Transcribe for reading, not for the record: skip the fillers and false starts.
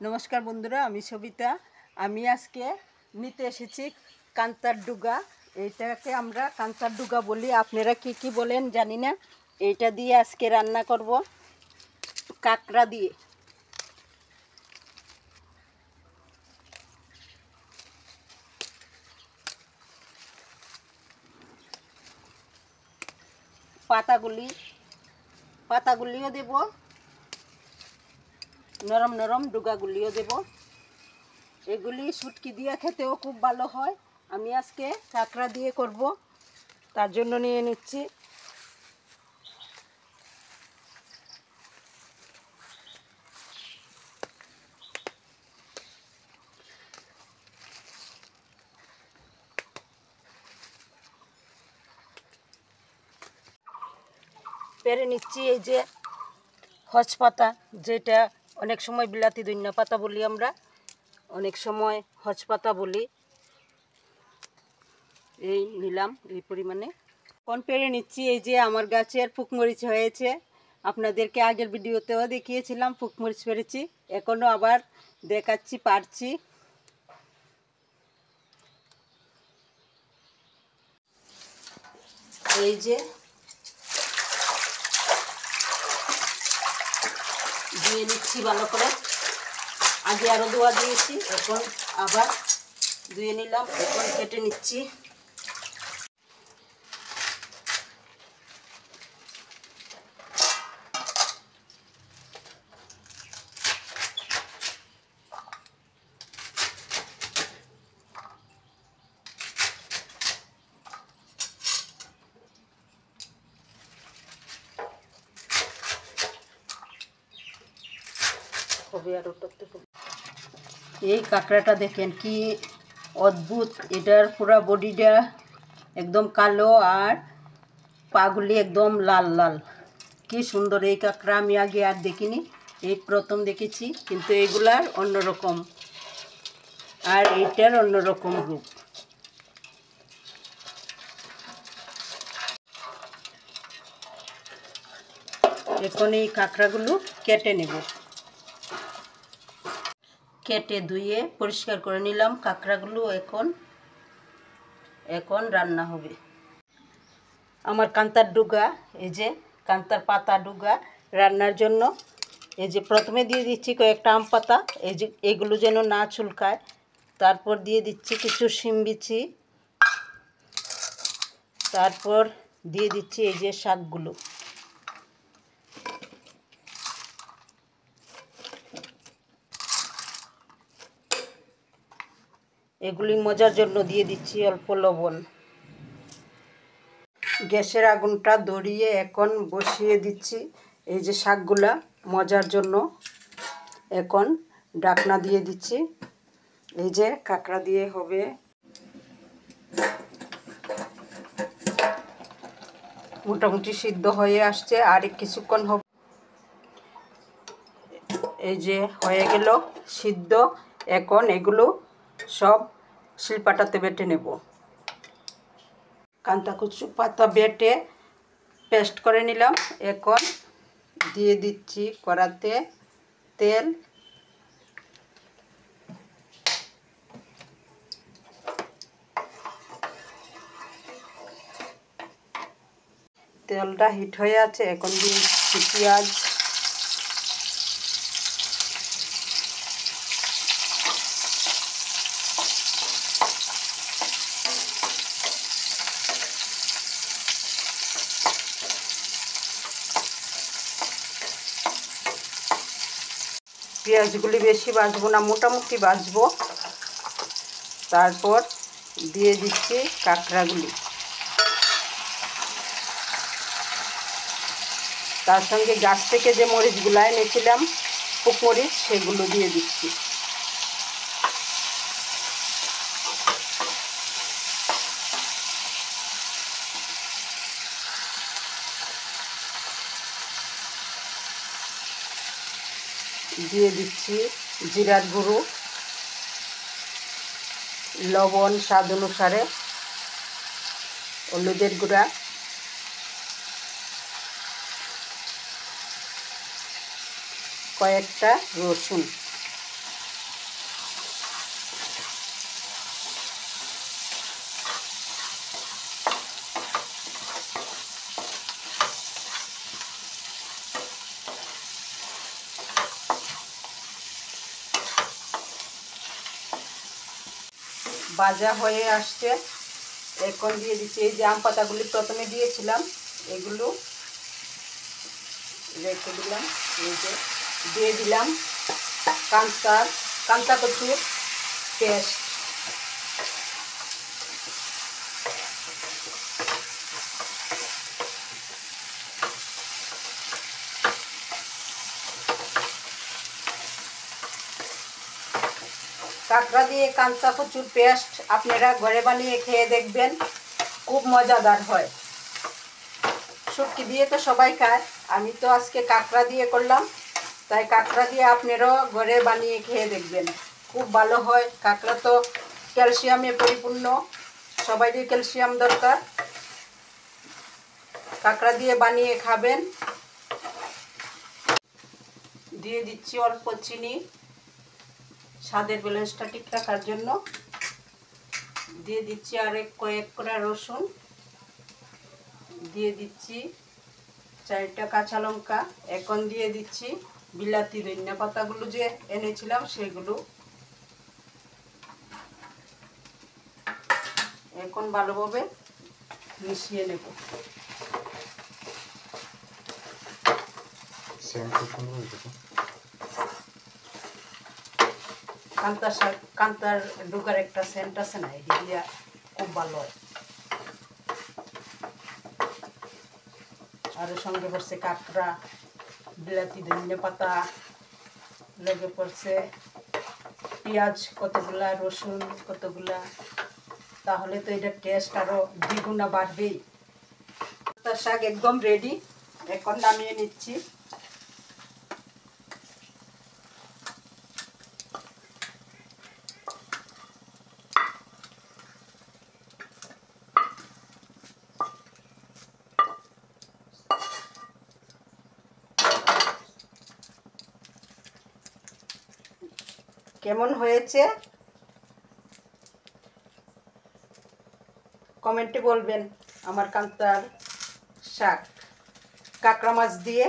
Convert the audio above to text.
নমস্কার বন্ধুরা, আমি সবিতা। আমি আজকে নিতে এসেছি কান্তার ডুগা। এইটাকে আমরা কান্তার ডুগা বলি, আপনারা কি কি বলেন জানি না। এইটা দিয়ে আজকে রান্না করব কাঁকড়া দিয়ে। পাতাগুলিও দেব, নরম নরম ডুগাগুলিও দেব। এগুলি শুটকি দিয়ে খেতেও খুব ভালো হয়। আমি আজকে কাঁকড়া দিয়ে করব, তার জন্য নিয়ে নিচ্ছি পেরে নিচ্ছি এই যে হজ পাতা, যেটা অনেক সময় বিলাতি ধনিয়া পাতা বলি আমরা, অনেক সময় হজ পাতা বলি। এই নিলাম এই পরিমাণে। কোন পেরে নিচ্ছি এই যে আমার গাছের পুকমরিচ হয়েছে। আপনাদেরকে আগের ভিডিওতেও দেখিয়েছিলাম পুকমরিচ পেরেছি, এখনও আবার দেখাচ্ছি, পারছি। এই যে ধুয়ে নিচ্ছি ভালো করে। আগে আরও ধোয়া দিয়েছি, এখন আবার ধুয়ে নিলাম, এখন কেটে নিচ্ছি। এই কাঁকড়াটা দেখেন কি অদ্ভুত, এটার পুরো বডিটা একদম কালো আর পাগুলি একদম লাল লাল। কি সুন্দর এই কাঁকড়া, আমি আগে আর দেখিনি, এই প্রথম দেখেছি। কিন্তু এগুলার অন্যরকম, আর এইটার অন্যরকম রূপ। এখন এই কাঁকড়াগুলো কেটে নেব। কেটে ধুয়ে পরিষ্কার করে নিলাম কাঁকড়াগুলো। এখন রান্না হবে আমার কান্তার ডুগা। এই যে কান্তার পাতা ডুগা রান্নার জন্য এই যে প্রথমে দিয়ে দিচ্ছি কয়েকটা আম পাতা, এই যে এগুলো যেন না চুলকায়। তারপর দিয়ে দিচ্ছি কিছু শিম বিচি, তারপর দিয়ে দিচ্ছি এই যে শাকগুলো। এগুলি মজার জন্য দিয়ে দিচ্ছি অল্প লবণ। গ্যাসের আগুনটা ধরিয়ে এখন বসিয়ে দিচ্ছি এই যে শাকগুলা মজার জন্য। এখন ঢাকনা দিয়ে দিচ্ছি। এই যে কাঁকড়া দিয়ে হবে। মোটামুটি সিদ্ধ হয়ে আসছে, আর কিছুক্ষণ হবে। এই যে হয়ে গেল সিদ্ধ। এখন এগুলো সব শিলপাটাতে বেটে নেব। কান্তা কচু পাতা বেটে পেস্ট করে নিলাম। এখন দিয়ে দিচ্ছি কড়াতে তেল। তেলটা হিট হয়ে আছে, এখন দিয়ে দিচ্ছি পেঁয়াজ। পেঁয়াজগুলি বেশি ভাজবো না, মোটামুটি ভাজবো। তারপর দিয়ে দিচ্ছি কাঁকড়াগুলি, তার সঙ্গে গাছ থেকে যে মরিচগুলো এনেছিলাম পুকমরিচ, সেগুলো দিয়ে দিচ্ছি। দিয়ে দিচ্ছি জিরার গুঁড়ো, লবণ স্বাদ অনুসারে, হলুদের গুঁড়া, কয়েকটা রসুন। ভাজা হয়ে আসছে। এখন দিয়ে দিচ্ছি এই যে আম পাতাগুলি প্রথমে দিয়েছিলাম, এগুলো রেখে দিলাম। এই যে দিয়ে দিলাম কাঁচা কচুর পেস্ট। কাঁকড়া দিয়ে কাঁচা কচুর পেস্ট আপনারা ঘরে বানিয়ে খেয়ে দেখবেন, খুব মজাদার হয়। শুটকি দিয়ে তো সবাই খায়, আমি তো আজকে কাঁকড়া দিয়ে করলাম, তাই কাঁকড়া দিয়ে আপনারাও ঘরে বানিয়ে খেয়ে দেখবেন, খুব ভালো হয়। কাঁকড়া তো ক্যালসিয়ামে পরিপূর্ণ, সবাইরই ক্যালসিয়াম দরকার। কাঁকড়া দিয়ে বানিয়ে খাবেন। দিয়ে দিচ্ছি অল্প চিনি, স্বাদের ব্যালেন্সটা ঠিক রাখার জন্য। দিয়ে দিচ্ছি কয়েক কোয়া রসুন, দিয়ে দিচ্ছি 4টা কাঁচা লঙ্কা। এখন দিয়ে দিচ্ছি বিলাতি ধনিয়া পাতাগুলো যে এনেছিলাম সেগুলো। এখন ভালোভাবে মিশিয়ে নেব। কান্তার ডুগার একটা সেন্ট আছে না, এটি দিয়া খুব ভালো হয়। আর সঙ্গে পড়ছে কাঁকড়া, বিলাতি ধনিয়া পাতা, লেগে পড়ছে পেঁয়াজ কতগুলা, রসুন কতগুলা, তাহলে তো এটার টেস্ট আরো দ্বিগুণা বাড়বেই। তার শাক একদম রেডি, এখন নামিয়ে নিচ্ছি। কেমন হয়েছে কমেন্টে বলবেন। আমার কাঁকড়ার শাক কাঁকড়া মাছ দিয়ে